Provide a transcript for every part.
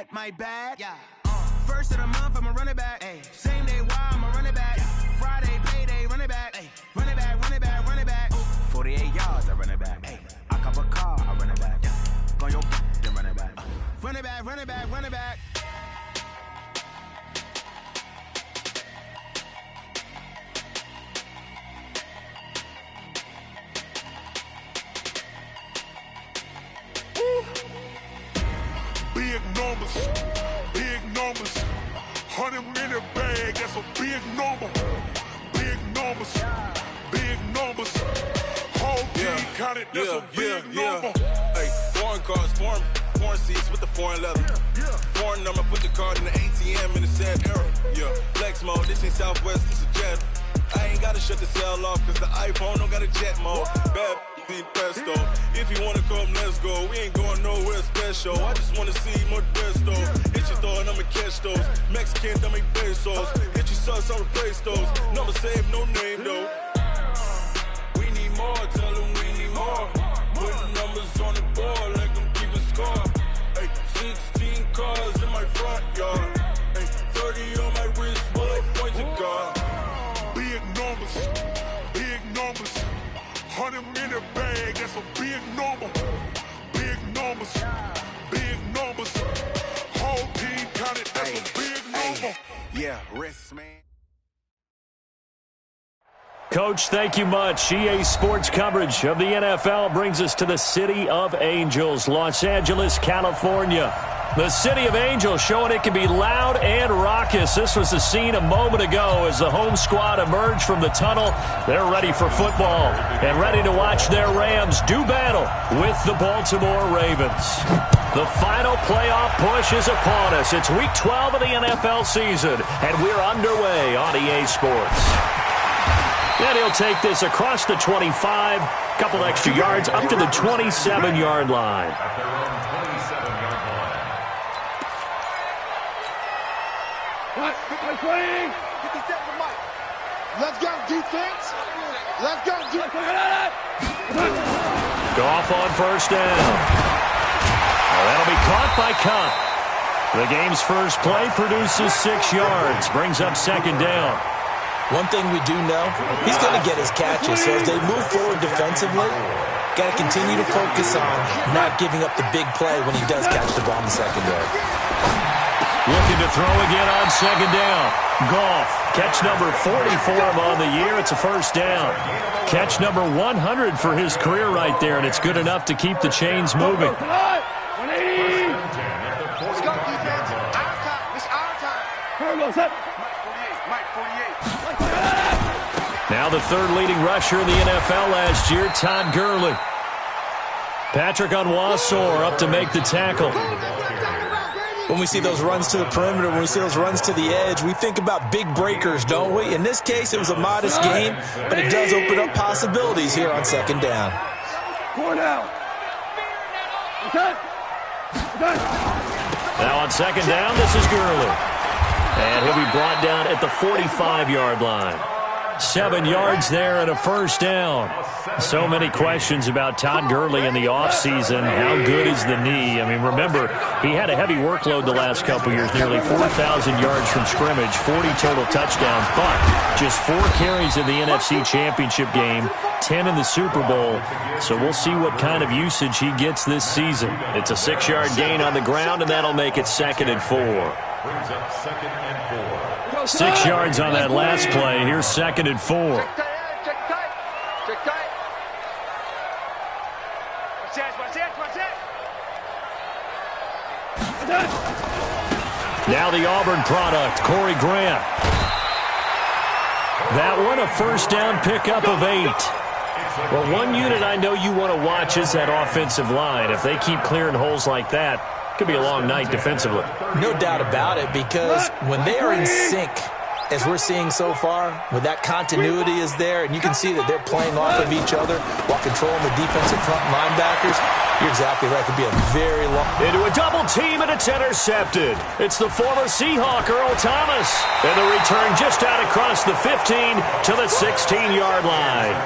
bad, my bad. Yeah. First of the month, I'm a running back. Ay. Same day, why I'm a running back. Yeah. Friday, payday, running back. Ay. Running back, running back, running back. Ooh. 48 yards, I run it back. Ay. I cop a car, I run it back. Yeah. Go your then run it back. Run it back, run it back, run it back. Big numbers, big numbers. 100-minute bag, that's a big number. Big numbers, big numbers. Whole team counted, that's a big number. Hey, foreign cars, foreign seats with the foreign leather. Foreign number, put the card in the ATM in the sad era. Yeah, flex mode, this ain't Southwest, this is Jet. I ain't gotta shut the cell off, cause the iPhone don't got a jet mode. Bad pesto. If you wanna come, let's go. We ain't going nowhere special. I just wanna see more best though. Hit your throw and I'ma catch those. Mexican, I make pesos. Hit your sauce, I'll replace those. Number save, no name though. We need more, tell them we need more. Putting numbers on the board like I'm keeping score. Hey, 16 cars in my front yard. Hey, 30 on my wrist, bullet points of God. Big numbers, big numbers. 100-minute bag, that's a big number. Big numbers, big numbers. Whole team counted, that's a big number. Yeah, wrist, man. Coach, thank you much. EA Sports coverage of the NFL brings us to the City of Angels, Los Angeles, California. The City of Angels showing it can be loud and raucous. This was the scene a moment ago as the home squad emerged from the tunnel. They're ready for football and ready to watch their Rams do battle with the Baltimore Ravens. The final playoff push is upon us. It's Week 12 of the NFL season, and we're underway on EA Sports. And he'll take this across the 25, couple extra yards up to the 27-yard line. Let's go, defense. Let's go, defense. Goff on first down. Well, that'll be caught by Kupp. The game's first play produces 6 yards, brings up second down. One thing we do know, he's going to get his catches. So as they move forward defensively, got to continue to focus on not giving up the big play when he does catch the ball in the secondary. Looking to throw again on second down. Goff, catch number 40 for him on the year. It's a first down. Catch number 100 for his career right there, and it's good enough to keep the chains moving. Let's go, defense. Our time. It's our time. Mike 48. Now the third leading rusher in the NFL last year, Todd Gurley. Patrick Onwuasor up to make the tackle. When we see those runs to the perimeter, when we see those runs to the edge, we think about big breakers, don't we? In this case, it was a modest game, but it does open up possibilities here on second down. Now on second down, this is Gurley. And he'll be brought down at the 45-yard line. 7 yards there and a first down. So many questions about Todd Gurley in the offseason. How good is the knee? I mean, remember, he had a heavy workload the last couple years, nearly 4,000 yards from scrimmage, 40 total touchdowns, but just 4 carries in the NFC Championship game, 10 in the Super Bowl. So we'll see what kind of usage he gets this season. It's a 6-yard gain on the ground, and that'll make it 2nd and 4. Brings up 2nd and 4. 6 yards on that last play. Here's 2nd and 4. Check tight. Now the Auburn product, Corey Grant. That one a first down pickup of 8. Well, one unit I know you want to watch is that offensive line. If they keep clearing holes like that, it could be a long night defensively. No doubt about it, because when they are in sync, as we're seeing so far, when that continuity is there, and you can see that they're playing off of each other while controlling the defensive front linebackers, you're exactly right. It could be a very long... Into a double team, and it's intercepted. It's the former Seahawk, Earl Thomas. And the return just out across the 15 to the 16-yard line.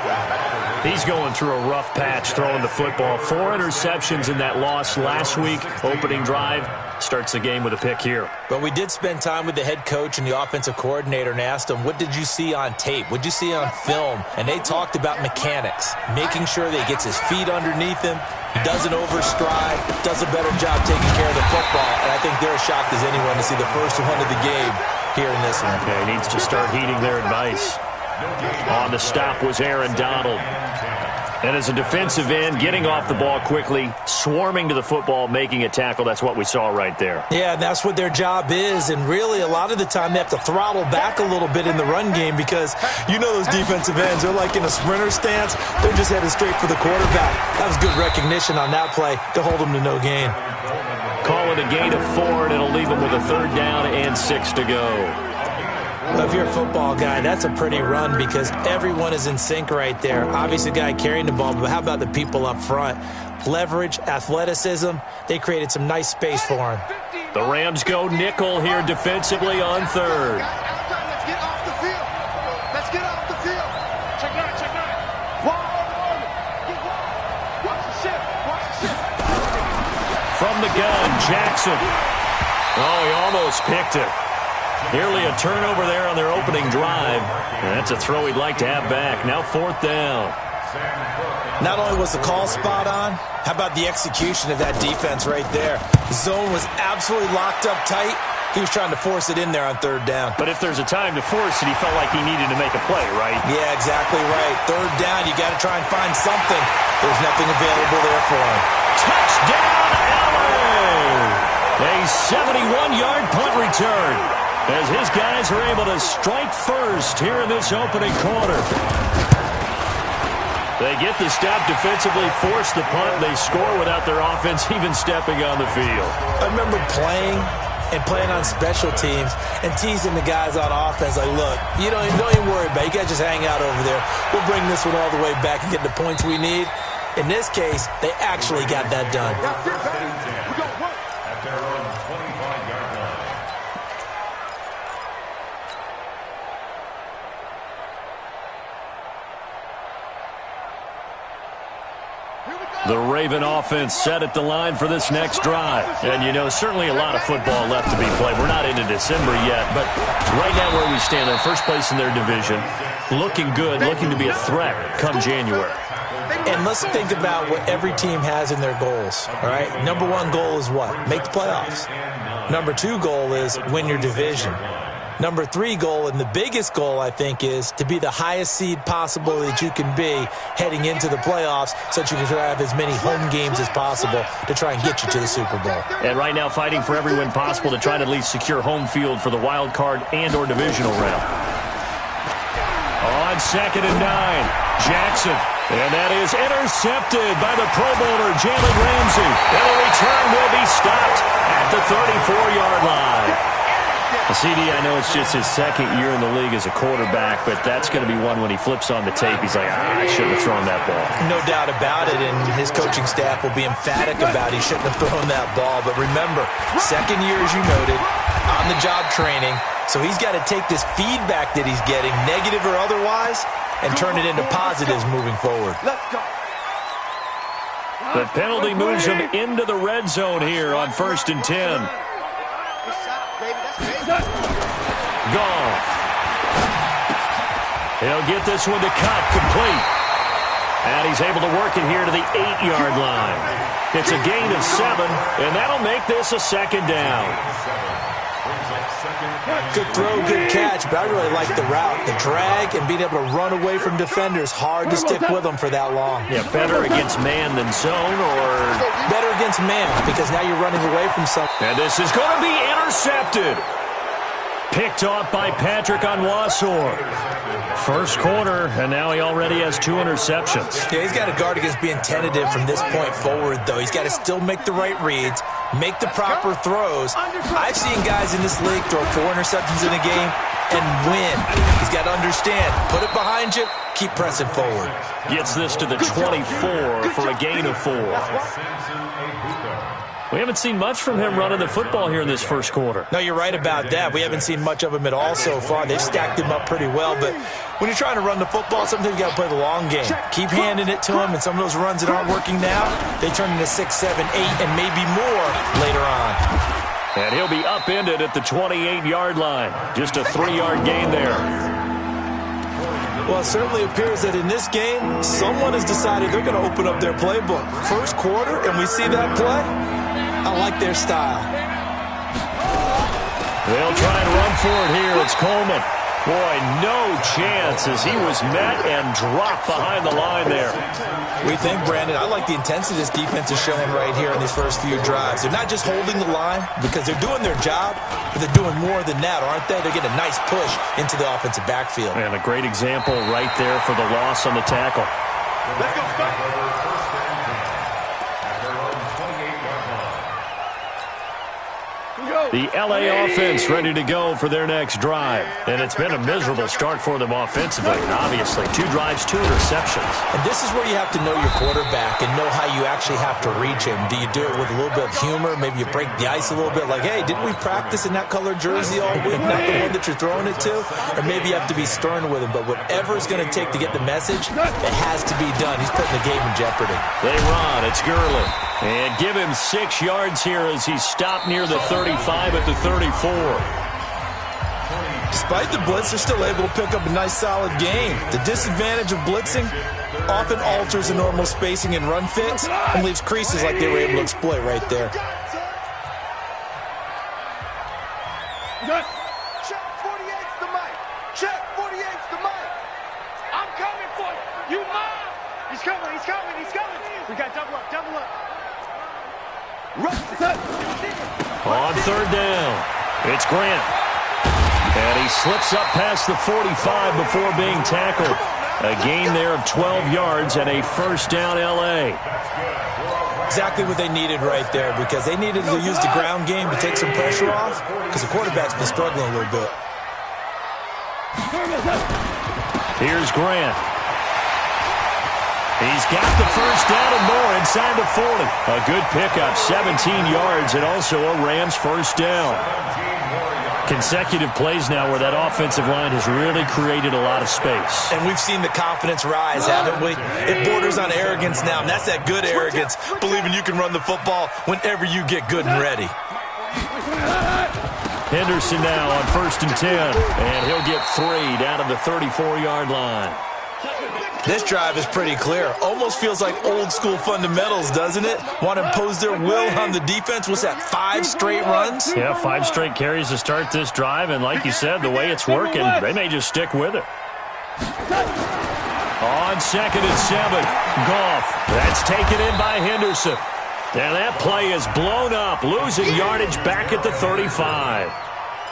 He's going through a rough patch throwing the football. 4 interceptions in that loss last week. Opening drive starts the game with a pick here. But we did spend time with the head coach and the offensive coordinator and asked them, what did you see on tape? What did you see on film? And they talked about mechanics, making sure that he gets his feet underneath him, doesn't overstride, does a better job taking care of the football. And I think they're as shocked as anyone to see the first one of the game here in this one. Okay, he needs to start heeding their advice. On the stop was Aaron Donald. And as a defensive end, getting off the ball quickly, swarming to the football, making a tackle, that's what we saw right there. Yeah, and that's what their job is. And really, a lot of the time, they have to throttle back a little bit in the run game because you know those defensive ends, they're like in a sprinter stance. They're just headed straight for the quarterback. That was good recognition on that play to hold them to no gain. Call it a gain of 4, and it'll leave them with a 3rd down and 6 to go. Well, if you're a football guy, that's a pretty run because everyone is in sync right there. Obviously, the guy carrying the ball, but how about the people up front? Leverage, athleticism, they created some nice space for him. The Rams go nickel here defensively on 3rd. Let's get off the field. Let's get off the field. Check it out, check it out. Watch the shift, watch the shift. From the gun, Jackson. Oh, he almost picked it. Nearly a turnover there on their opening drive. And that's a throw he'd like to have back. Now 4th down. Not only was the call spot on, how about the execution of that defense right there? The zone was absolutely locked up tight. He was trying to force it in there on 3rd down. But if there's a time to force it, he felt like he needed to make a play, right? Yeah, exactly right. 3rd down, you got to try and find something. There's nothing available there for him. Touchdown, Allen! A 71-yard punt return, as his guys are able to strike first here in this opening quarter. They get the stop defensively, force the punt, they score without their offense even stepping on the field. I remember playing on special teams and teasing the guys on offense like, look, you don't even worry about it. You guys just hang out over there. We'll bring this one all the way back and get the points we need. In this case, they actually got that done. The Raven offense set at the line for this next drive. And, you know, certainly a lot of football left to be played. We're not into December yet, but right now where we stand, in first place in their division, looking good, looking to be a threat come January. And let's think about what every team has in their goals, all right? Number 1 goal is what? Make the playoffs. Number 2 goal is win your division. Number 3 goal, and the biggest goal, I think, is to be the highest seed possible that you can be heading into the playoffs so that you can have as many home games as possible to try and get you to the Super Bowl. And right now fighting for every win possible to try to at least secure home field for the wild card and or divisional round. On 2nd and 9, Jackson. And that is intercepted by the Pro Bowler, Jalen Ramsey. And the return will be stopped at the 34-yard line. CD, I know it's just his 2nd year in the league as a quarterback, but that's going to be one when he flips on the tape. He's like, I shouldn't have thrown that ball. No doubt about it, and his coaching staff will be emphatic about he shouldn't have thrown that ball. But remember, 2nd year, as you noted, on-the-job training, so he's got to take this feedback that he's getting, negative or otherwise, and turn it into positives moving forward. The penalty moves him into the red zone here on 1st and 10. Goff. He'll get this one to cut complete. And he's able to work it here to the 8-yard line. It's a gain of 7, and that'll make this a 2nd down. Good throw, good catch, but I really like the route. The drag and being able to run away from defenders, hard to stick with them for that long. Yeah, better against man than zone, or better against man, because now you're running away from something. And this is going to be intercepted. Picked off by Patrick Onwuasor. First quarter, and now he already has 2 interceptions. Yeah, he's got to guard against being tentative from this point forward, though. He's got to still make the right reads, make the proper throws. I've seen guys in this league throw 4 interceptions in a game and win. He's got to understand, put it behind you, keep pressing forward. Gets this to the 24 for a gain of 4. We haven't seen much from him running the football here in this first quarter. No, you're right about that. We haven't seen much of him at all so far. They've stacked him up pretty well, but when you're trying to run the football, sometimes you got to play the long game. Keep handing it to him, and some of those runs that aren't working now, they turn into 6, 7, 8, and maybe more later on. And he'll be upended at the 28-yard line. Just a 3-yard gain there. Well, it certainly appears that in this game, someone has decided they're going to open up their playbook. First quarter, and we see that play. I like their style. They'll try and run for it here. It's Coleman. Boy, no chance as he was met and dropped behind the line there. We think, Brandon, I like the intensity this defense is showing right here in these first few drives. They're not just holding the line because they're doing their job, but they're doing more than that, aren't they? They're getting a nice push into the offensive backfield. And a great example right there for the loss on the tackle. Let's go, Scott. The L.A. offense ready to go for their next drive. And it's been a miserable start for them offensively, obviously. 2 drives, 2 interceptions. And this is where you have to know your quarterback and know how you actually have to reach him. Do you do it with a little bit of humor? Maybe you break the ice a little bit like, hey, didn't we practice in that colored jersey all week? Not the one that you're throwing it to? Or maybe you have to be stern with him. But whatever it's going to take to get the message, it has to be done. He's putting the game in jeopardy. They run. It's Gurley. And give him 6 yards here as he's stopped near the 35 at the 34. Despite the blitz, they're still able to pick up a nice solid gain. The disadvantage of blitzing often alters the normal spacing and run fits and leaves creases like they were able to exploit right there. Check 48's the mic. Check 48's the mic. I'm coming for you. You mine. He's coming. He's coming. He's coming. We got double up. Double up. On 3rd down, it's Grant. And he slips up past the 45 before being tackled. A gain there of 12 yards and a first down L.A. Exactly what they needed right there because they needed to use the ground game to take some pressure off because the quarterback's been struggling a little bit. Here's Grant. He's got the first down and more inside the 40. A good pickup, 17 yards, and also a Rams first down. Consecutive plays now where that offensive line has really created a lot of space. And we've seen the confidence rise, haven't we? It borders on arrogance now, and that's that good arrogance, believing you can run the football whenever you get good and ready. Henderson now on 1st and 10, and he'll get 3 down to the 34-yard line. This drive is pretty clear. Almost feels like old school fundamentals, doesn't it? Want to impose their will on the defense. What's that, 5 straight runs? Yeah, 5 straight carries to start this drive, and like you said, the way it's working, they may just stick with it. On 2nd and 7, Goff. That's taken in by Henderson. And that play is blown up, losing yardage back at the 35.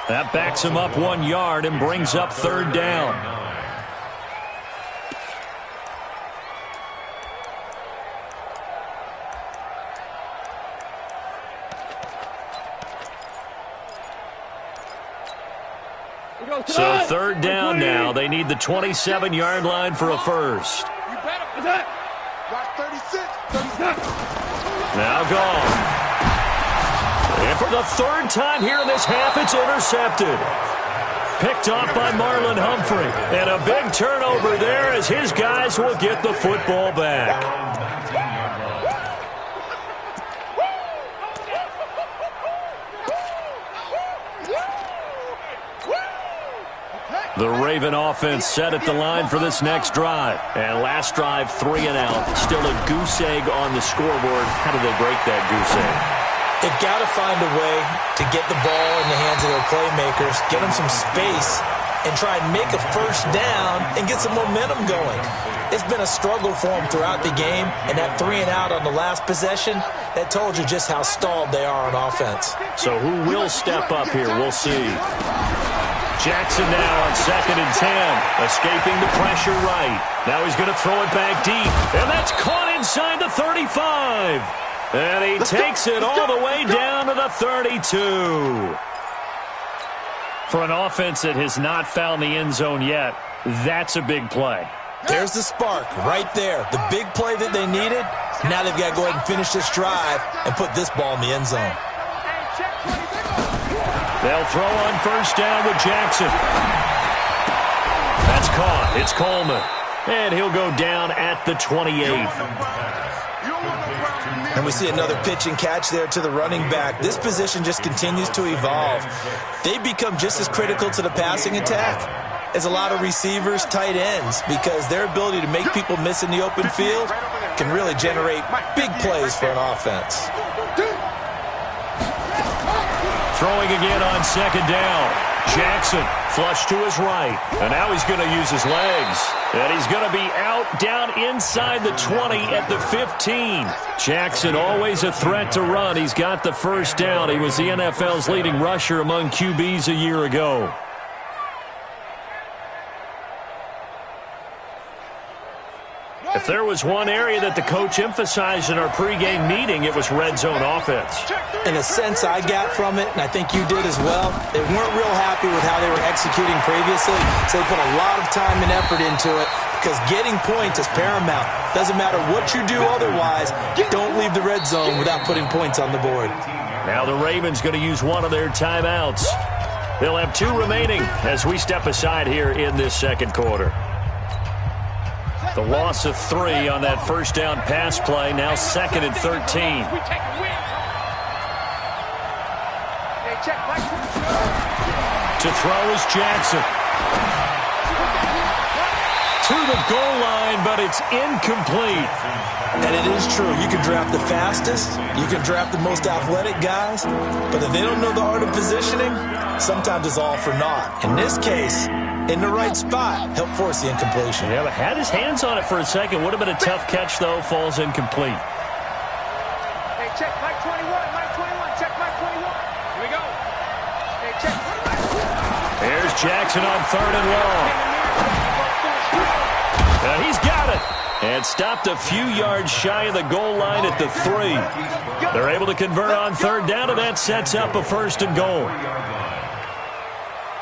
That backs him up 1 yard and brings up 3rd down. So 3rd down now. They need the 27-yard line for a first. You better. Watch 36. 36. Now Goff. And for the 3rd time here in this half, it's intercepted. Picked off by Marlon Humphrey. And a big turnover there as his guys will get the football back. The Raven offense set at the line for this next drive. And last drive, 3 and out. Still a goose egg on the scoreboard. How do they break that goose egg? They've got to find a way to get the ball in the hands of their playmakers, get them some space, and try and make a first down and get some momentum going. It's been a struggle for them throughout the game, and that 3 and out on the last possession, that told you just how stalled they are on offense. So who will step up here? We'll see. Jackson now on 2nd and 10, escaping the pressure right. Now he's going to throw it back deep, and that's caught inside the 35. And he takes it all the way down to the 32. For an offense that has not found the end zone yet, that's a big play. There's the spark right there. The big play that they needed, Now they've got to go ahead and finish this drive and put this ball in the end zone. They'll throw on first down with Jackson. That's caught. It's Coleman. And he'll go down at the 28. And we see another pitch and catch there to the running back. This position just continues to evolve. They become just as critical to the passing attack as a lot of receivers, tight ends, because their ability to make people miss in the open field can really generate big plays for an offense. Throwing again on second down. Jackson flush to his right. And now he's going to use his legs. And he's going to be out down inside the 20 at the 15. Jackson always a threat to run. He's got the first down. He was the NFL's leading rusher among QBs a year ago. If there was one area that the coach emphasized in our pregame meeting, it was red zone offense. In a sense, I got from it, and I think you did as well, they weren't real happy with how they were executing previously, so they put a lot of time and effort into it because getting points is paramount. Doesn't matter what you do otherwise, don't leave the red zone without putting points on the board. Now the Ravens going to use one of their timeouts. They'll have 2 remaining as we step aside here in this second quarter. The loss of 3 on that first down pass play, now 2nd and 13. To throw is Jackson. To the goal line, but it's incomplete. And it is true. You can draft the fastest. You can draft the most athletic guys. But if they don't know the art of positioning, sometimes it's all for naught. In this case, in the right spot, help force the incompletion. Yeah, but had his hands on it for a second. Would have been a tough catch, though. Falls incomplete. Hey, check Mike 21. Mike 21. Check Mike 21. Here we go. Hey, check. Here's Jackson on 3rd and long. And he's got it. And stopped a few yards shy of the goal line at the 3. They're able to convert on 3rd down, and that sets up a 1st and goal.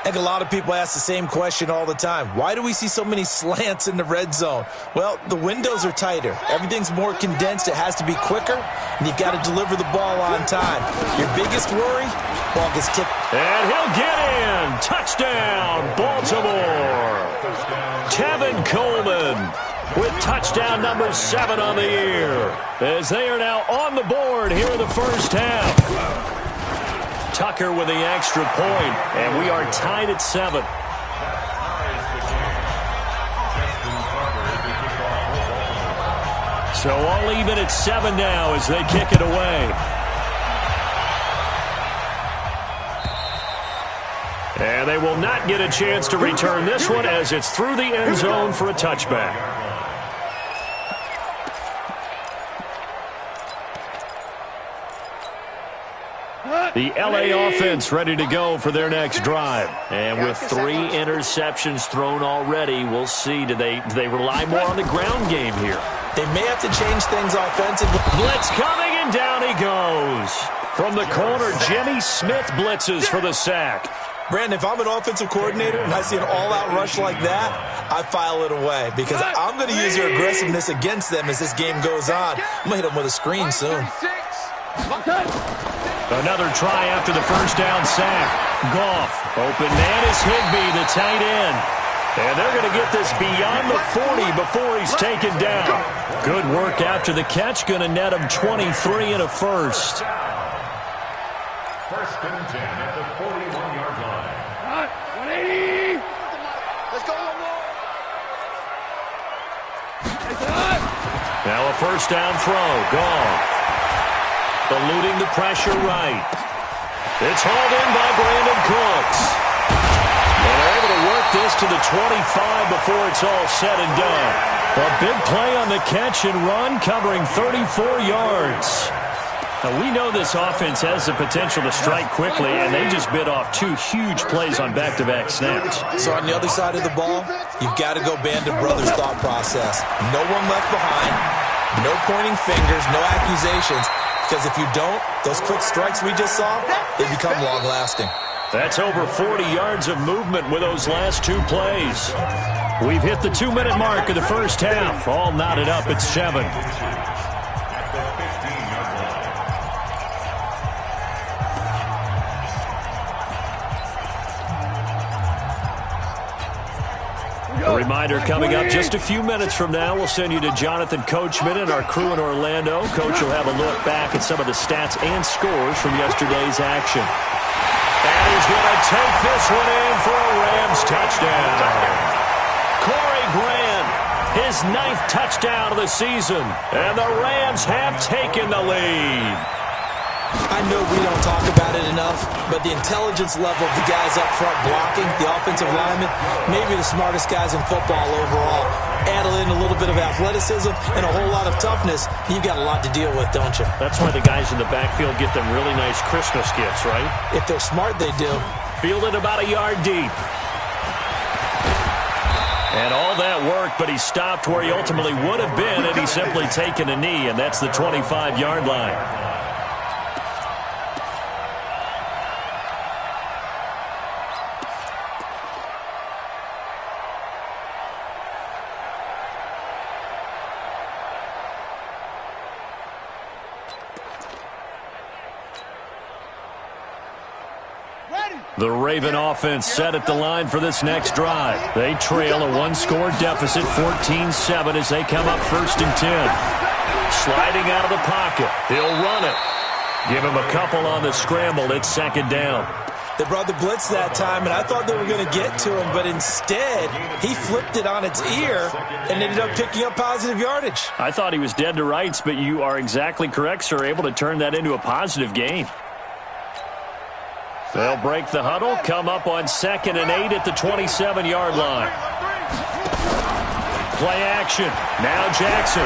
I think a lot of people ask the same question all the time. Why do we see so many slants in the red zone? Well, the windows are tighter. Everything's more condensed. It has to be quicker, and you've got to deliver the ball on time. Your biggest worry, ball gets tipped. And he'll get in. Touchdown, Baltimore. Tevin Coleman with touchdown number 7 on the year, as they are now on the board here in the first half. Tucker with the extra point, and we are tied at 7. So all even at 7 now as they kick it away. And they will not get a chance to return this one as it's through the end zone for a touchback. The LA offense ready to go for their next drive. And with 3 interceptions thrown already, we'll see. Do they rely more on the ground game here? They may have to change things offensively. Blitz coming, and down he goes. From the corner, Jimmy Smith blitzes for the sack. Brandon, if I'm an offensive coordinator and I see an all-out rush like that, I file it away because I'm going to use your aggressiveness against them as this game goes on. I'm going to hit them with a screen soon. Another try after the first down sack. Goff, open man is Higbee, the tight end. And they're going to get this beyond the 40 before he's taken down. Good work after the catch, going to net him 23 and a first. 1st and 10 at the 41-yard line. 180. Let's go one more. Now a first down throw. Goff. Eluding the pressure right. It's hauled in by Brandon Cooks. And they're able to work this to the 25 before it's all said and done. A big play on the catch and run, covering 34 yards. Now, we know this offense has the potential to strike quickly, and they just bit off 2 huge plays on back-to-back snaps. So on the other side of the ball, you've got to go Band of Brothers thought process. No one left behind, no pointing fingers, no accusations. Because if you don't, those quick strikes we just saw, they become long-lasting. That's over 40 yards of movement with those last 2 plays. We've hit the 2-minute mark of the first half. All knotted up at 7. Reminder coming up just a few minutes from now, we'll send you to Jonathan Coachman and our crew in Orlando. Coach will have a look back at some of the stats and scores from yesterday's action. And he's going to take this one in for a Rams touchdown. Corey Grant, his 9th touchdown of the season, and the Rams have taken the lead. I know we don't talk about it enough, but the intelligence level of the guys up front blocking, the offensive linemen, maybe the smartest guys in football overall. Add in a little bit of athleticism and a whole lot of toughness, you've got a lot to deal with, don't you? That's why the guys in the backfield get them really nice Christmas gifts, right? If they're smart, they do. Fielded about a yard deep. And all that work, but he stopped where he ultimately would have been had he simply taken a knee, and that's the 25-yard line. The Raven offense set at the line for this next drive. They trail a one-score deficit, 14-7, as they come up 1st and 10. Sliding out of the pocket. He'll run it. Give him a couple on the scramble. It's 2nd down. They brought the blitz that time, and I thought they were going to get to him, but instead, he flipped it on its ear and ended up picking up positive yardage. I thought he was dead to rights, but you are exactly correct, sir, able to turn that into a positive gain. They'll break the huddle, come up on 2nd and 8 at the 27-yard line. Play action. Now Jackson.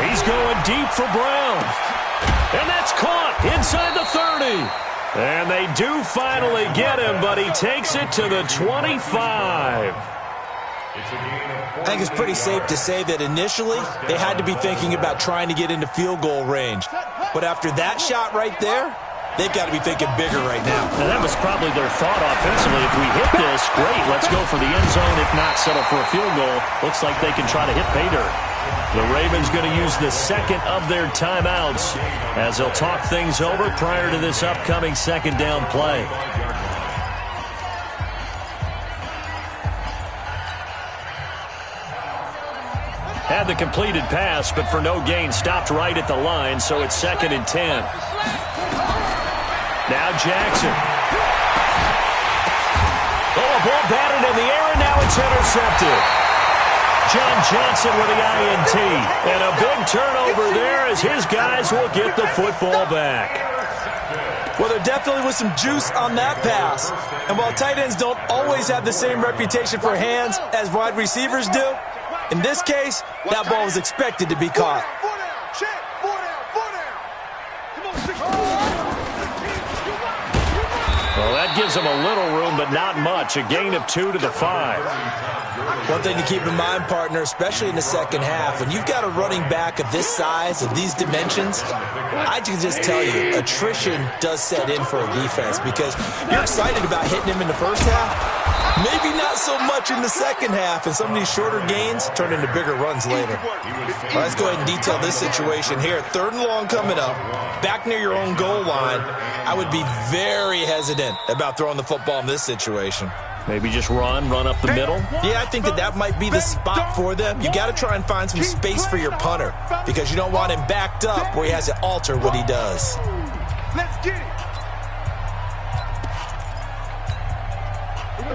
He's going deep for Brown. And that's caught inside the 30. And they do finally get him, but he takes it to the 25. I think it's pretty safe to say that initially they had to be thinking about trying to get into field goal range. But after that shot right there, they've got to be thinking bigger right now. And that was probably their thought offensively. If we hit this, great, let's go for the end zone. If not, settle for a field goal. Looks like they can try to hit pay dirt. The Ravens going to use the 2nd of their timeouts as they'll talk things over prior to this upcoming 2nd down play. Had the completed pass, but for no gain, stopped right at the line, so it's 2nd and 10. Now Jackson. Oh, a ball batted in the air, and now it's intercepted. John Johnson with the INT. And a big turnover there as his guys will get the football back. Well, there definitely was some juice on that pass. And while tight ends don't always have the same reputation for hands as wide receivers do, in this case, that ball was expected to be caught. Well, that gives them a little room, but not much. A gain of 2 to the 5. One thing to keep in mind, partner, especially in the second half, when you've got a running back of this size, of these dimensions, I can just tell you, attrition does set in for a defense because you're excited about hitting him in the first half. Maybe not so much in the second half, and some of these shorter gains turn into bigger runs later. Well, let's go ahead and detail this situation here. 3rd and long coming up, back near your own goal line. I would be very hesitant about throwing the football in this situation. Maybe just run up the middle? Yeah, I think that might be the spot for them. You got to try and find some space for your punter because you don't want him backed up where he has to alter what he does. Let's get it.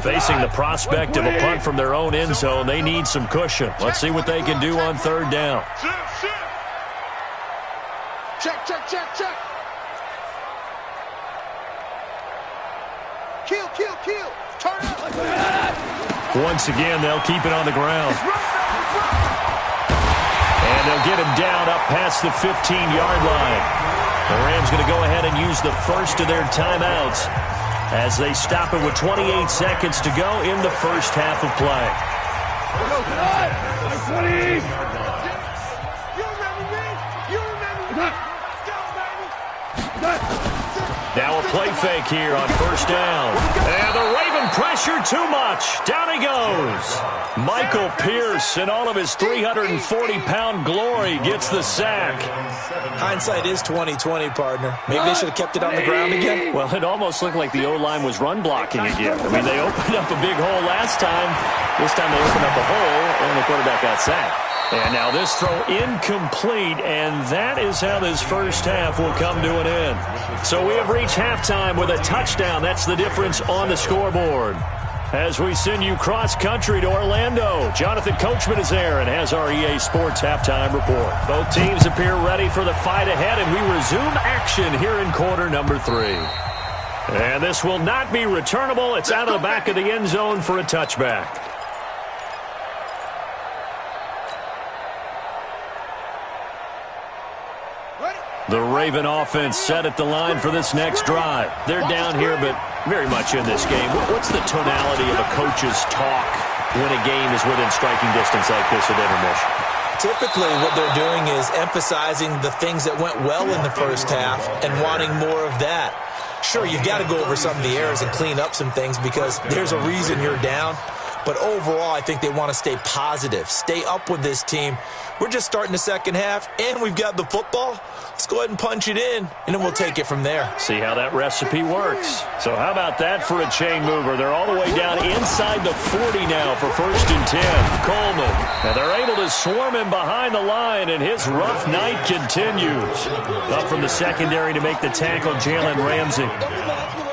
Facing the prospect of a punt from their own end zone, they need some cushion. Let's see what they can do on 3rd down. Check. Kill. Turn it up. Once again, they'll keep it on the ground. And they'll get him down up past the 15-yard line. The Rams going to go ahead and use the first of their timeouts as they stop it with 28 seconds to go in the first half of play. Now a play fake here on 1st down. And the Raven pressure too much. Down he goes. Michael Pierce, in all of his 340-pound glory, gets the sack. Hindsight is 20/20, partner. Maybe they should have kept it on the ground again. Well, it almost looked like the O-line was run blocking again. I mean, they opened up a big hole last time. This time they opened up a hole, and the quarterback got sacked. And now this throw incomplete, and that is how this first half will come to an end. So we have reached halftime with a touchdown. That's the difference on the scoreboard. As we send you cross-country to Orlando, Jonathan Coachman is there and has our EA Sports halftime report. Both teams appear ready for the fight ahead, and we resume action here in quarter number 3. And this will not be returnable. It's out of the back of the end zone for a touchback. The Raven offense set at the line for this next drive. They're down here, but very much in this game. What's the tonality of a coach's talk when a game is within striking distance like this at intermission? Typically, what they're doing is emphasizing the things that went well in the first half and wanting more of that. Sure, you've got to go over some of the errors and clean up some things because there's a reason you're down. But overall, I think they want to stay positive, stay up with this team. We're just starting the second half, and we've got the football. Let's go ahead and punch it in, and then we'll take it from there. See how that recipe works. So how about that for a chain mover? They're all the way down inside the 40 now for 1st and 10. Coleman. Now they're able to swarm him behind the line, and his rough night continues. Up from the secondary to make the tackle, Jalen Ramsey.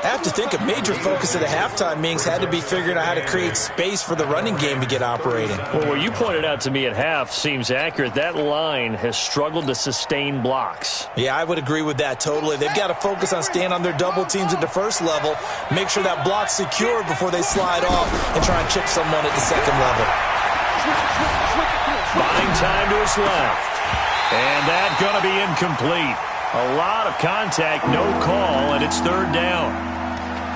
I have to think a major focus of the halftime meetings had to be figuring out how to create space for the running game to get operating. Well, what you pointed out to me at half seems accurate. That line has struggled to sustain blocks. Yeah, I would agree with that totally. They've got to focus on staying on their double teams at the first level, make sure that block's secure before they slide off and try and chip someone at the second level. Buying time to his left. And that's going to be incomplete. A lot of contact, no call, and it's 3rd down.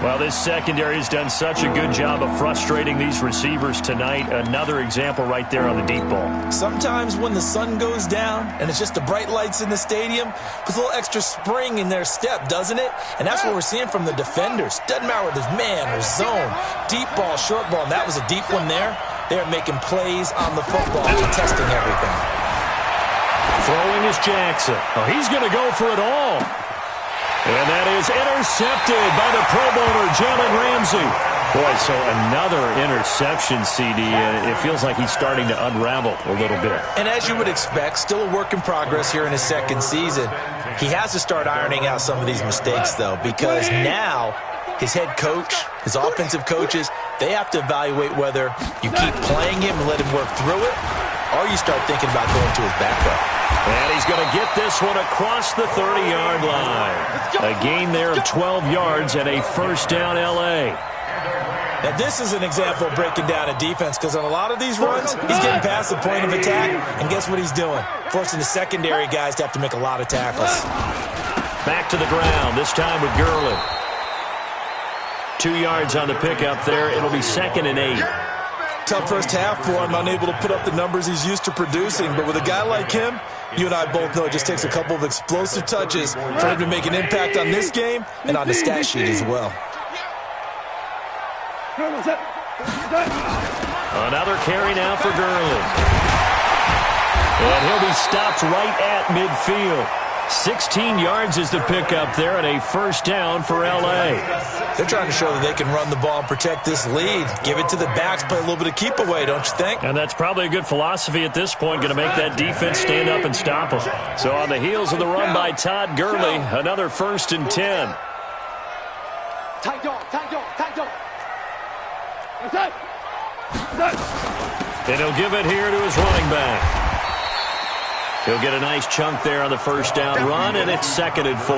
Well, this secondary has done such a good job of frustrating these receivers tonight. Another example right there on the deep ball. Sometimes when the sun goes down and it's just the bright lights in the stadium, puts a little extra spring in their step, doesn't it? And that's what we're seeing from the defenders. Doesn't matter whether it's man or zone, deep ball, short ball, and that was a deep one there. They're making plays on the football and testing everything. Throwing is Jackson. Oh, he's going to go for it all. And that is intercepted by the Pro Bowler, Jalen Ramsey. Boy, so another interception, CD. It feels like he's starting to unravel a little bit. And as you would expect, still a work in progress here in his second season. He has to start ironing out some of these mistakes, though, because now his head coach, his offensive coaches, they have to evaluate whether you keep playing him and let him work through it, or you start thinking about going to his backup. And he's going to get this one across the 30-yard line. A gain there of 12 yards and a 1st down L.A. Now, this is an example of breaking down a defense because on a lot of these runs, he's getting past the point of attack, and guess what he's doing? Forcing the secondary guys to have to make a lot of tackles. Back to the ground, this time with Gurley. 2 yards on the pickup there. It'll be 2nd and 8. Tough first half for him, unable to put up the numbers he's used to producing. But with a guy like him, you and I both know it just takes a couple of explosive touches for him to make an impact on this game and on the stat sheet as well. Another carry now for Gurley. And he'll be stopped right at midfield. 16 yards is the pickup there and a 1st down for L.A. They're trying to show that they can run the ball and protect this lead. Give it to the backs, play a little bit of keep away, don't you think? And that's probably a good philosophy at this point, going to make that defense stand up and stop them. So on the heels of the run by Todd Gurley, another 1st and 10. Tight dog. And he'll give it here to his running back. He'll get a nice chunk there on the 1st down run, and it's 2nd and 4.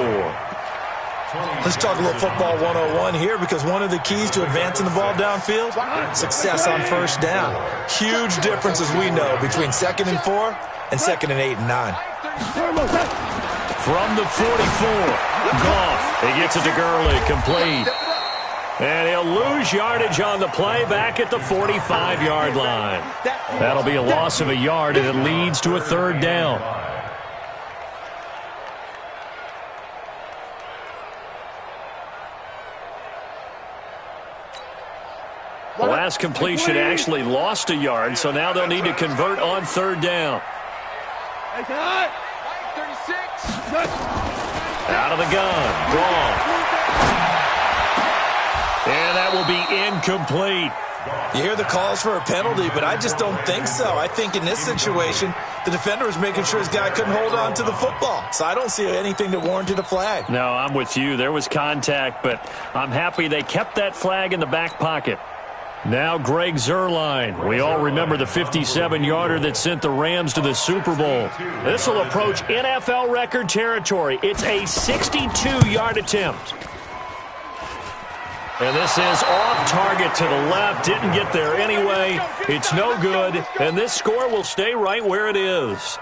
Let's talk a little football 101 here because one of the keys to advancing the ball downfield, success on 1st down. Huge difference, as we know, between 2nd and 4 and 2nd and 8 and 9. From the 44, Goff. He gets it to Gurley, complete. And he'll lose yardage on the play back at the 45-yard line. That'll be a loss of a yard, and it leads to a 3rd down. The last completion actually lost a yard, so now they'll need to convert on third down. Out of the gun. Gone. And that will be incomplete. You hear the calls for a penalty, but I just don't think so. I think in this situation, the defender was making sure his guy couldn't hold on to the football. So I don't see anything that warranted a flag. No, I'm with you. There was contact, but I'm happy they kept that flag in the back pocket. Now Greg Zuerlein. We all remember the 57-yarder that sent the Rams to the Super Bowl. This will approach NFL record territory. It's a 62-yard attempt. And this is off target to the left. Didn't get there anyway. It's no good. And this score will stay right where it is.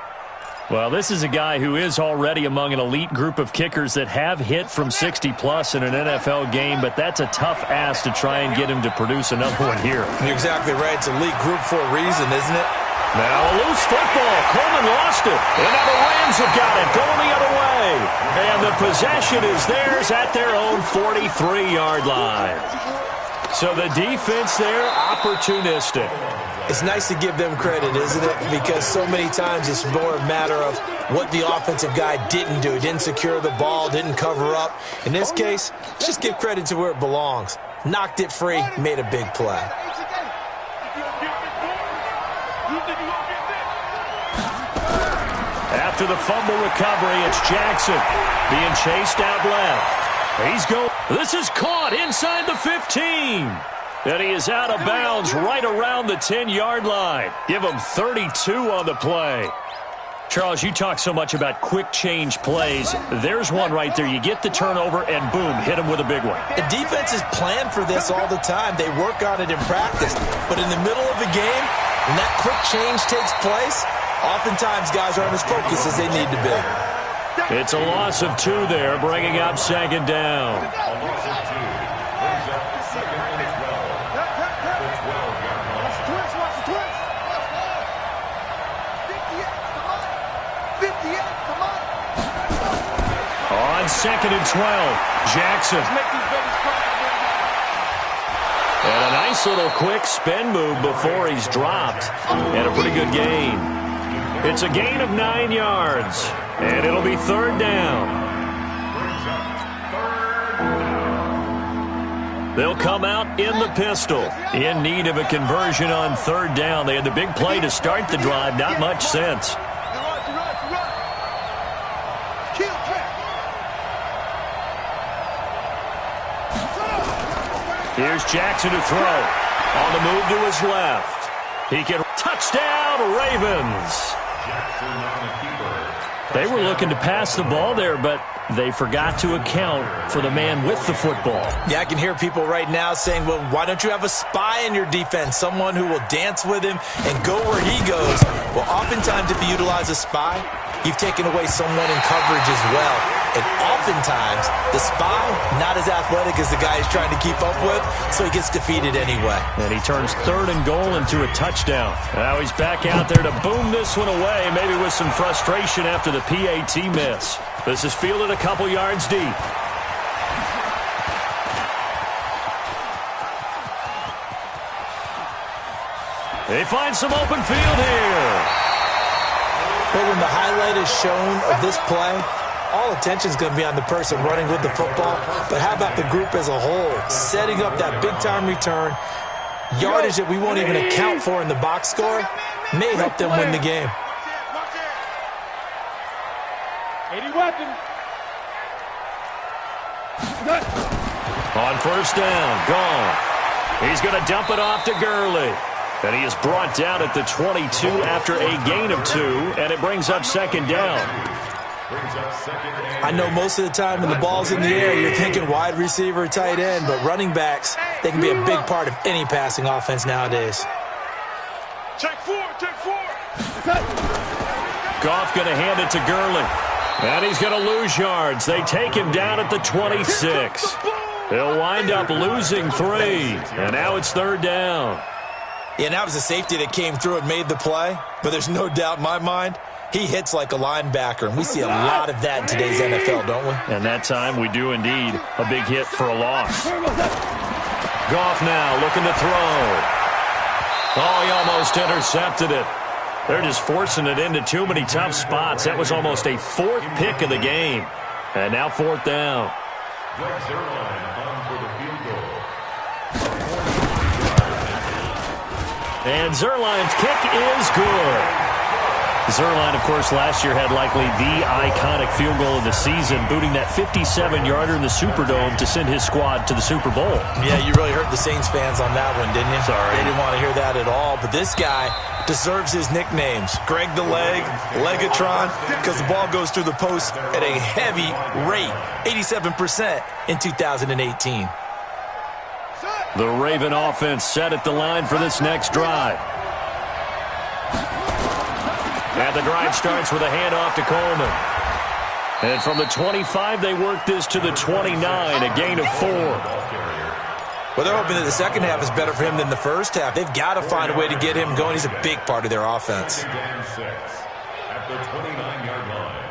Well, this is a guy who is already among an elite group of kickers that have hit from 60-plus in an NFL game, but that's a tough ask to try and get him to produce another one here. You're exactly right. It's elite group for a reason, isn't it? Now a loose football. Coleman lost it. And now the Rams have got it going the other way. And the possession is theirs at their own 43-yard line. So the defense there, opportunistic. It's nice to give them credit, isn't it? Because so many times it's more a matter of what the offensive guy didn't do. He didn't secure the ball, didn't cover up. In this case, let's just give credit to where it belongs. Knocked it free, made a big play. After the fumble recovery, it's Jackson being chased out left. He's going. This is caught inside the 15. And he is out of bounds right around the 10-yard line. Give him 32 on the play. Charles, you talk so much about quick change plays. There's one right there. You get the turnover, and boom, hit him with a big one. The defenses plan for this all the time. They work on it in practice. But in the middle of the game, when that quick change takes place, oftentimes guys aren't as focused as they need to be. It's a loss of 2 there, bringing up second down. On second and 12, Jackson. And a nice little quick spin move before he's dropped. And a pretty good gain. It's a gain of 9 yards. And it'll be third down. They'll come out in the pistol. In need of a conversion on third down. They had the big play to start the drive. Not much sense. Here's Jackson to throw. On the move to his left. He can touchdown, Ravens. They were looking to pass the ball there, but they forgot to account for the man with the football. Yeah, I can hear people right now saying, well, why don't you have a spy in your defense, someone who will dance with him and go where he goes? Well, oftentimes if you utilize a spy, you've taken away someone in coverage as well. And oftentimes, the spy, not as athletic as the guy he's trying to keep up with, so he gets defeated anyway. And he turns third and goal into a touchdown. Now he's back out there to boom this one away, maybe with some frustration after the PAT miss. This is fielded a couple yards deep. They find some open field here. But when the highlight is shown of this play, all attention is going to be on the person running with the football. But how about the group as a whole? Setting up that big-time return, yardage that we won't even account for in the box score, may help them win the game. On first down, gone. He's going to dump it off to Gurley. And he is brought down at the 22 after a gain of 2, and it brings up second down. I know most of the time when the ball's in the air, you're thinking wide receiver, tight end, but running backs, they can be a big part of any passing offense nowadays. Check 4, check 4. Goff going to hand it to Gurley. And he's going to lose yards. They take him down at the 26. They'll wind up losing 3. And now it's third down. Yeah, that was a safety that came through and made the play. But there's no doubt in my mind, he hits like a linebacker. And we see a lot of that in today's NFL, don't we? And that time we do indeed. A big hit for a loss. Goff now looking to throw. Oh, he almost intercepted it. They're just forcing it into too many tough spots. That was almost a fourth pick of the game. And now fourth down. Greg Zuerlein on for the field goal. And Zuerlein's kick is good. Zuerlein, of course, last year had likely the iconic field goal of the season, booting that 57-yarder in the Superdome to send his squad to the Super Bowl. Yeah, you really hurt the Saints fans on that one, didn't you? Sorry. They didn't want to hear that at all. But this guy deserves his nicknames. Greg the Leg, Legatron, because the ball goes through the post at a heavy rate, 87% in 2018. The Raven offense set at the line for this next drive. And the drive starts with a handoff to Coleman. And from the 25, they work this to the 29, a gain of 4. Well, they're hoping that the second half is better for him than the first half. They've got to find a way to get him going. He's a big part of their offense. At the 29-yard line.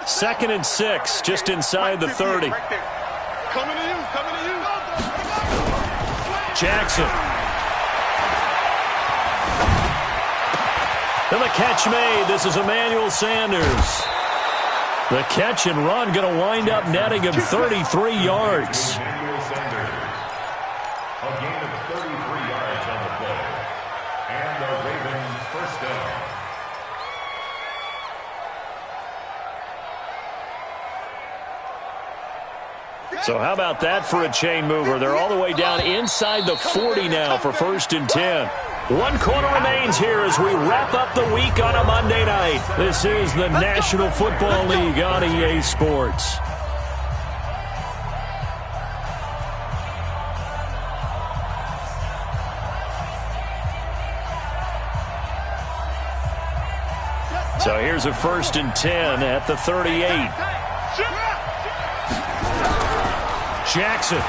2nd and 6, just inside the 30. Coming to you, coming to you. Jackson. And the catch made. This is Emmanuel Sanders. The catch and run going to wind up netting him 33 yards. Emmanuel Sanders. A gain of 33 yards on the play. And the Ravens first down. So how about that for a chain mover? They're all the way down inside the 40 now for 1st and 10. 1 quarter remains here as we wrap up the week on a Monday night. This is the National Football League on EA Sports. So here's a 1st and 10 at the 38. Jackson.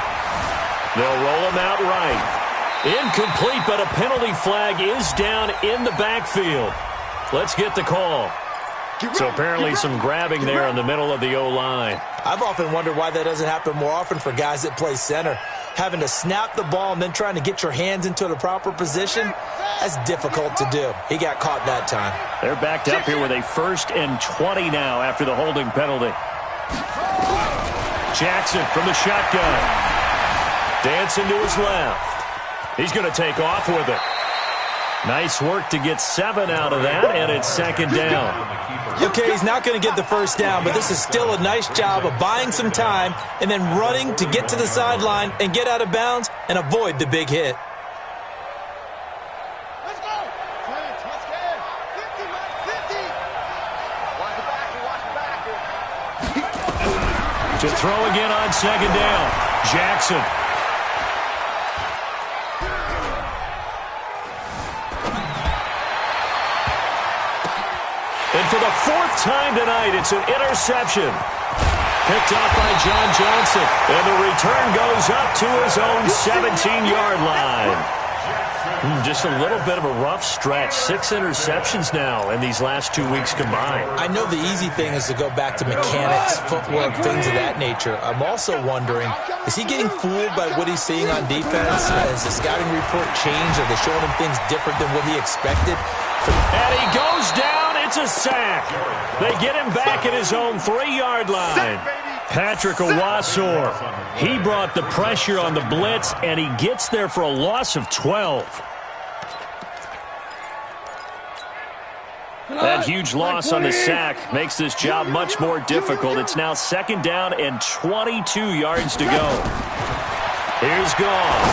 They'll roll him out right. Incomplete, but a penalty flag is down in the backfield. Let's get the call. So apparently some grabbing there in the middle of the O-line. I've often wondered why that doesn't happen more often for guys that play center. Having to snap the ball and then trying to get your hands into the proper position, that's difficult to do. He got caught that time. They're backed up here with a 1st and 20 now after the holding penalty. Jackson from the shotgun. Dancing to his left. He's going to take off with it. Nice work to get 7 out of that, and it's 2nd down. Okay, he's not going to get the first down, but this is still a nice job of buying some time and then running to get to the sideline and get out of bounds and avoid the big hit. Let's go. Let's get 50, 50. Watch the back. To throw again on 2nd down. Jackson. And for the 4th time tonight, it's an interception. Picked up by John Johnson. And the return goes up to his own 17-yard line. Just a little bit of a rough stretch. 6 interceptions now in these last 2 weeks combined. I know the easy thing is to go back to mechanics, footwork, things of that nature. I'm also wondering, is he getting fooled by what he's seeing on defense? Has the scouting report changed? Are they showing him things different than what he expected? And he goes down. It's a sack. They get him back at his own 3-yard line. Patrick Owasor, he brought the pressure on the blitz, and he gets there for a loss of 12. That huge loss on the sack makes this job much more difficult. It's now 2nd down and 22 yards to go. Here's Goff.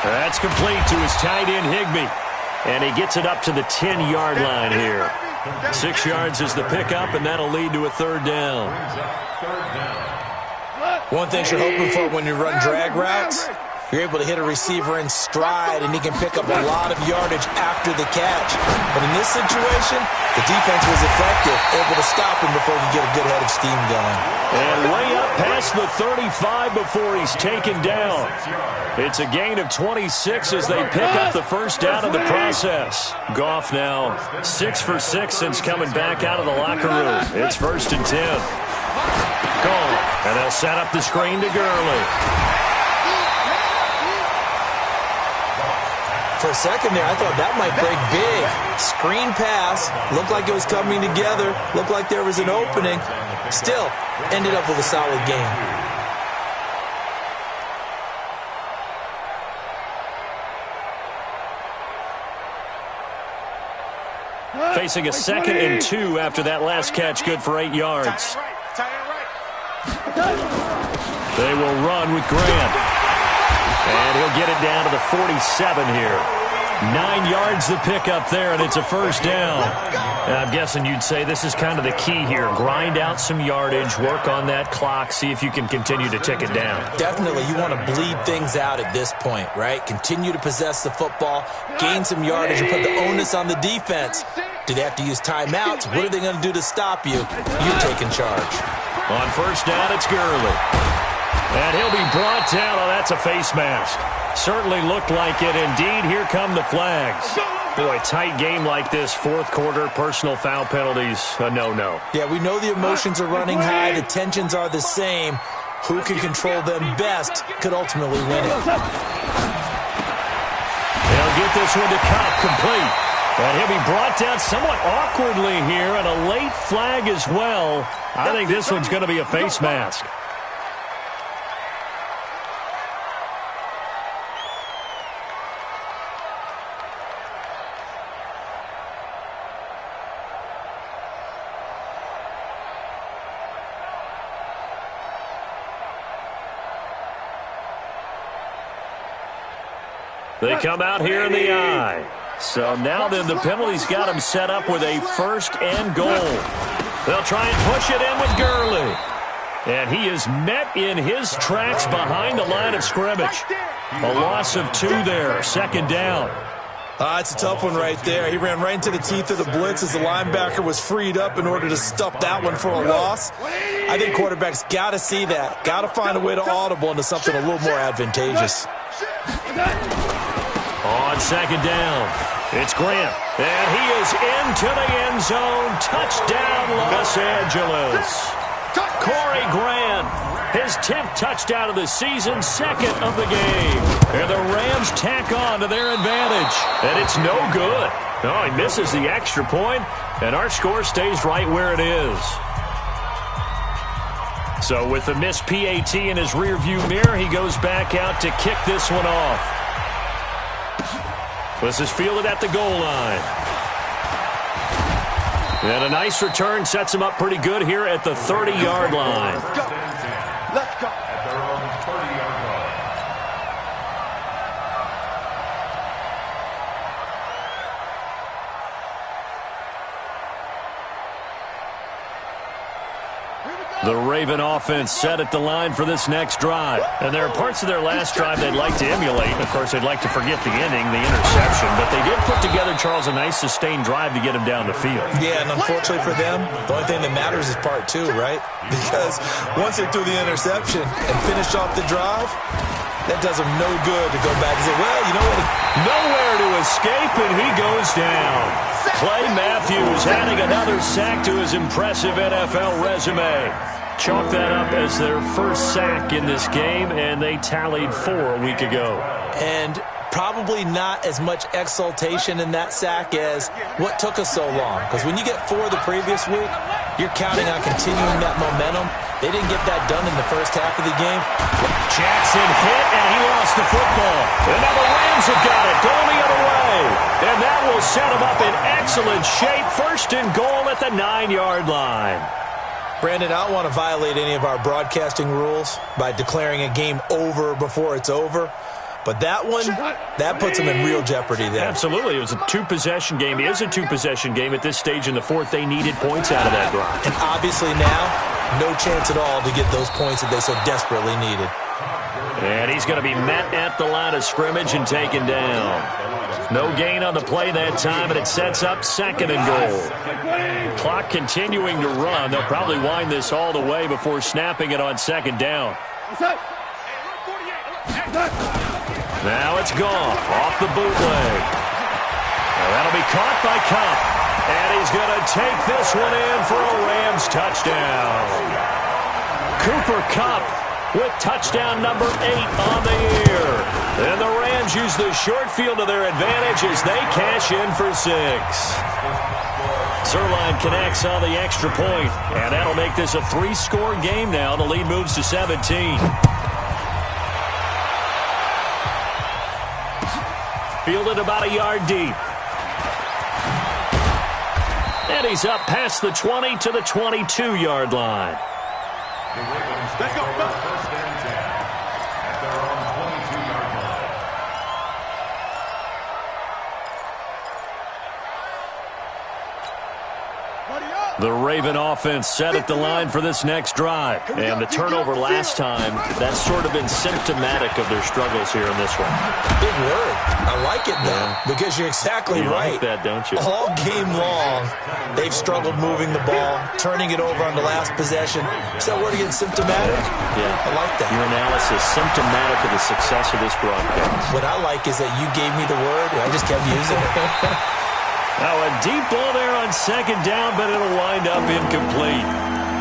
That's complete to his tight end, Higbee. And he gets it up to the 10-yard line here. 6 yards is the pickup, and that'll lead to a 3rd down. One thing you're hoping for when you run drag routes, you're able to hit a receiver in stride, and he can pick up a lot of yardage after the catch. But in this situation, the defense was effective, able to stop him before he could get a good head of steam going. And way up past the 35 before he's taken down. It's a gain of 26 as they pick up the 1st down in the process. Goff now 6 for 6 since coming back out of the locker room. It's 1st and 10. off, and they'll set up the screen to Gurley. For a second there, I thought that might break big. Screen pass. Looked like it was coming together. Looked like there was an opening. Still, ended up with a solid game. Facing a 2nd and 2 after that last catch, good for 8 yards. They will run with Grant. And he'll get it down to the 47 here. 9 yards to pick up there, and it's a first down. And I'm guessing you'd say this is kind of the key here. Grind out some yardage, work on that clock, see if you can continue to tick it down. Definitely, you want to bleed things out at this point, right? Continue to possess the football, gain some yardage, and put the onus on the defense. Do they have to use timeouts? What are they going to do to stop you? You're taking charge. On first down, it's Gurley. And he'll be brought down. Oh, that's a face mask. Certainly looked like it. Indeed, here come the flags. Boy, tight game like this, fourth quarter, personal foul penalties, a no-no. Yeah, we know the emotions are running high. The tensions are the same. Who can control them best could ultimately win it. They'll get this one to Cobb, complete. And he'll be brought down somewhat awkwardly here, and a late flag as well. I think this one's going to be a face mask. They come out here in the eye. So now then the penalty's got him set up with a 1st and goal. They'll try and push it in with Gurley. And he is met in his tracks behind the line of scrimmage. A loss of 2 there, 2nd down. It's a tough one right there. He ran right into the teeth of the blitz as the linebacker was freed up in order to stuff that one for a loss. I think quarterbacks got to see that. Got to find a way to audible into something a little more advantageous. On 2nd down, it's Grant. And he is into the end zone. Touchdown, Los Angeles. Corey Grant, his 10th touchdown of the season, 2nd of the game. And the Rams tack on to their advantage. And it's no good. Oh, he misses the extra point, and our score stays right where it is. So with the missed PAT in his rearview mirror, he goes back out to kick this one off. This is fielded at the goal line. And a nice return sets him up pretty good here at the 30-yard line. Let's go. At their own 30-yard line. The Raven offense set at the line for this next drive. And there are parts of their last drive they'd like to emulate. Of course, they'd like to forget the ending, the interception. But they did put together, Charles, a nice sustained drive to get him down the field. Yeah, and unfortunately for them, the only thing that matters is part 2, right? Because once they threw the interception and finished off the drive, that does them no good to go back and say, well, you know what? Nowhere to escape, and he goes down. Clay Matthews adding another sack to his impressive NFL resume. Chalk that up as their first sack in this game, and they tallied 4 a week ago. And probably not as much exultation in that sack as what took us so long. Because when you get 4 the previous week, you're counting on continuing that momentum. They didn't get that done in the first half of the game. Jackson hit, and he lost the football. And now the Rams have got it, going the other way. And that will set them up in excellent shape. 1st and goal at the 9-yard line. Brandon, I don't want to violate any of our broadcasting rules by declaring a game over before it's over. But that one, that puts them in real jeopardy there. Absolutely. It was a 2-possession game. It is a 2-possession game at this stage in the 4th. They needed points out of that drive. And obviously now, no chance at all to get those points that they so desperately needed. And he's going to be met at the line of scrimmage and taken down. No gain on the play that time, and it sets up 2nd and goal. Clock continuing to run. They'll probably wind this all the way before snapping it on 2nd down. Now it's Goff off the bootleg. Now that'll be caught by Kupp. And he's going to take this one in for a Rams touchdown. Cooper Kupp with touchdown number 8 on the year. And the Rams use the short field to their advantage as they cash in for 6. Zuerlein connects on the extra point, and that'll make this a 3-score game now. The lead moves to 17. Fielded about a yard deep. And he's up past the 20 to the 22-yard line. The Ravens score first and 10 at their own 22-yard line. The Raven offense set at the line for this next drive. And the turnover last time, that's sort of been symptomatic of their struggles here in this one. Big word. I like it, though, because you're exactly right. You like that, don't you? All game long, they've struggled moving the ball, turning it over on the last possession. Is that word again, symptomatic? Yeah. I like that. Your analysis, symptomatic of the success of this broadcast. What I like is that you gave me the word, and I just kept using it. Now a deep ball there on second down, but it'll wind up incomplete.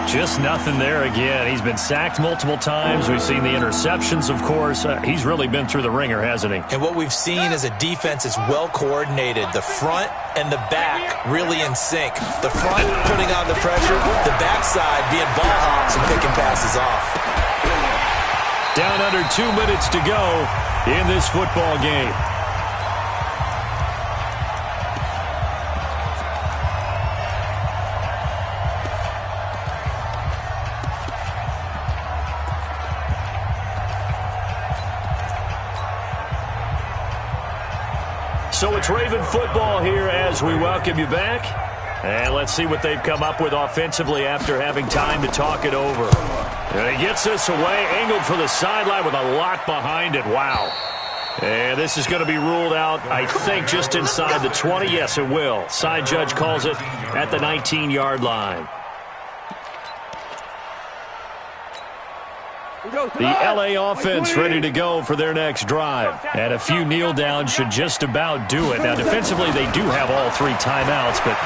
Just nothing there again. He's been sacked multiple times. We've seen the interceptions, of course. He's really been through the ringer, hasn't he? And what we've seen is a defense is well coordinated. The front and the back really in sync. The front putting on the pressure, the backside being ball hawks and picking passes off. Down under 2 minutes to go in this football game. So it's Raven football here as we welcome you back. And let's see what they've come up with offensively after having time to talk it over. And he gets this away, angled for the sideline with a lot behind it. Wow. And this is going to be ruled out, I think, just inside the 20. Yes, it will. Side judge calls it at the 19-yard line. The L.A. offense ready to go for their next drive. And a few kneel downs should just about do it. Now, defensively, they do have all 3 timeouts, but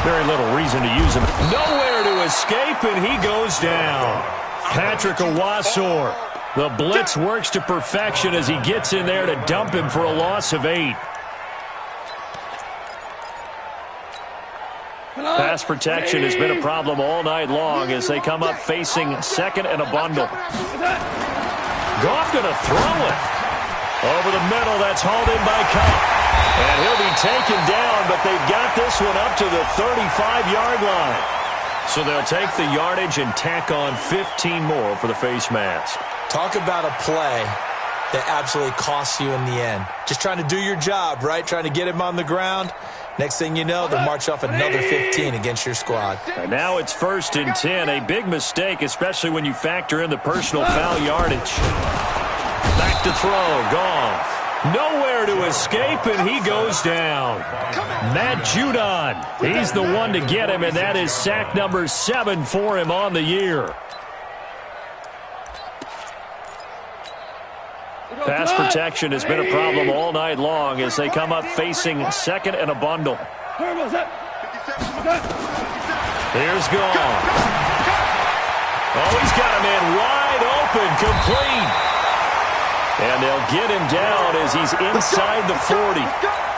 very little reason to use them. Nowhere to escape, and he goes down. Patrick Owasor. The blitz works to perfection as he gets in there to dump him for a loss of 8. Pass protection has been a problem all night long as they come up facing second and a bundle. Goff going to throw it. Over the middle, that's hauled in by Kupp. And he'll be taken down, but they've got this one up to the 35-yard line. So they'll take the yardage and tack on 15 more for the face mask. Talk about a play that absolutely costs you in the end. Just trying to do your job, right? Trying to get him on the ground. Next thing you know, they'll march off another 15 against your squad. And now it's 1st and 10. A big mistake, especially when you factor in the personal foul yardage. Back to throw. Goff. Nowhere to escape, and he goes down. Matt Judon. He's the one to get him, and that is sack number 7 for him on the year. Pass protection has been a problem all night long as they come up facing second and a bundle. Here's Goff. Oh, he's got a man wide open, complete. And they'll get him down as he's inside the 40.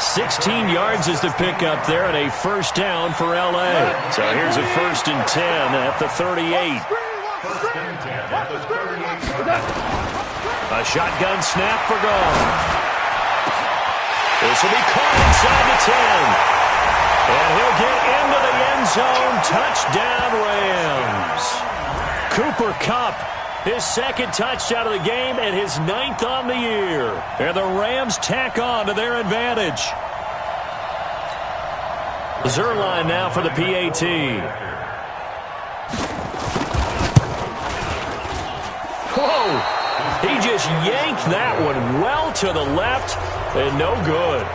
16 yards is the pickup there and a first down for L.A. So here's a 1st and 10 at the 38. 1st and 10 at the 38. A shotgun snap for Goff. This will be caught inside the 10. And he'll get into the end zone. Touchdown, Rams. Cooper Kupp, his 2nd touchdown of the game and his 9th on the year. And the Rams tack on to their advantage. Zuerlein now for the PAT. Whoa! He just yanked that one well to the left and no good.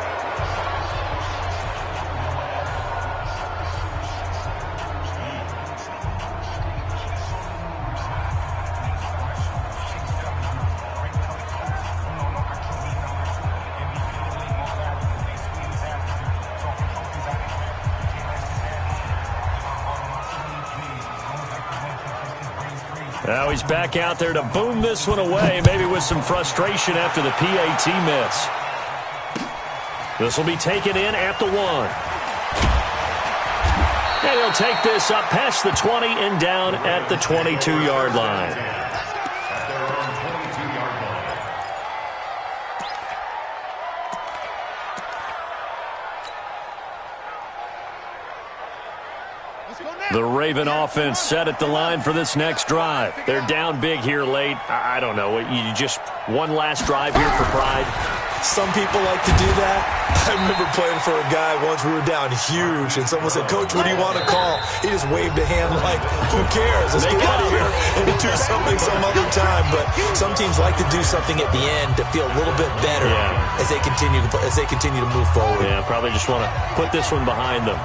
Now he's back out there to boom this one away, maybe with some frustration after the PAT miss. This will be taken in at the 1. And he'll take this up past the 20 and down at the 22-yard line. The Raven offense set at the line for this next drive. They're down big here late. I don't know. You just one last drive here for pride. Some people like to do that. I remember playing for a guy once. We were down huge, and someone said, "Coach, what do you want to call?" He just waved a hand like, "Who cares? Let's get out of here and do something some other time." But some teams like to do something at the end to feel a little bit better as they continue to move forward. Yeah, probably just want to put this one behind them.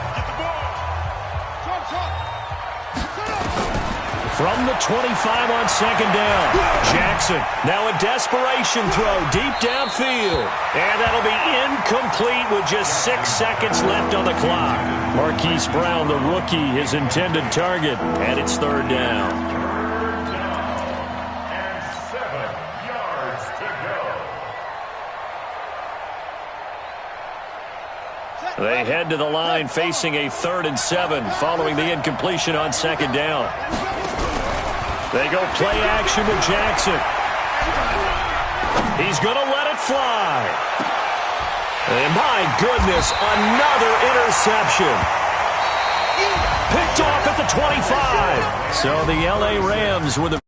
From the 25 on second down, Jackson. Now a desperation throw deep downfield. And that'll be incomplete with just 6 seconds left on the clock. Marquise Brown, the rookie, his intended target. And it's third down. And 7 yards to go. They head to the line facing a 3rd and 7 following the incompletion on second down. They go play action with Jackson. He's going to let it fly. And my goodness, another interception. Picked off at the 25. So the LA Rams with a